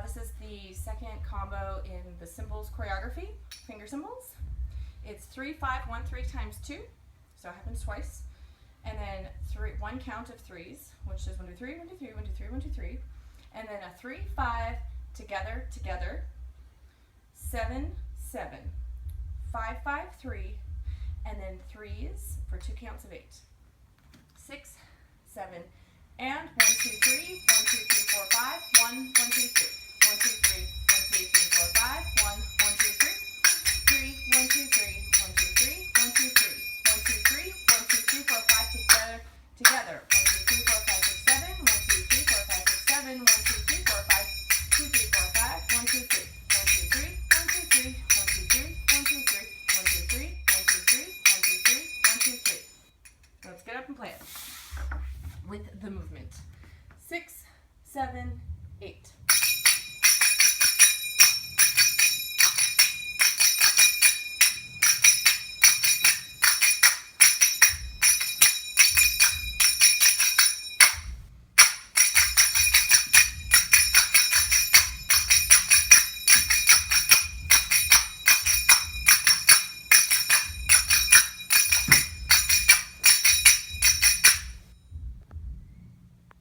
This is the second combo in the symbols choreography, finger symbols. It's 3, 5, 1, 3 times 2, so it happens twice. And then one count of threes, which is 1, 2, 3, 1, 2, 3, 1, 2, 3, 1, 2, 3. And then a 3, 5, together, together, 7, 7, 5, 5, 3, and then threes for 2 counts of 8. 6, 7, and 1, 2, 3, 1, 2, 3, 4, 5, 1, 1, 2, 3, 1, 2, 3, 1, 2, 3, 4, 5, 1, 1, 2, 3, 3, 1, 2, 3, 1, 2, 3, 1, 2, 3, 1, 2, 3, 1, 2, 3, 4, 5, together, 1, 2, 3, 4, 5, 6, 7, 1, 2, 3, 4, 5, 6, 7, 1, 2, 3, 4, 5, 2, 3, 4, 5, 1, 2, 3, 1, 2, 3, 1, 2, 3, 1, 2, 3, 1, 2, 3, 1, 2, 3, 1, 2, 3, 1, 2, 3, 1, 2, 3. Let's get up and play it with the movement. 6, 7, 8.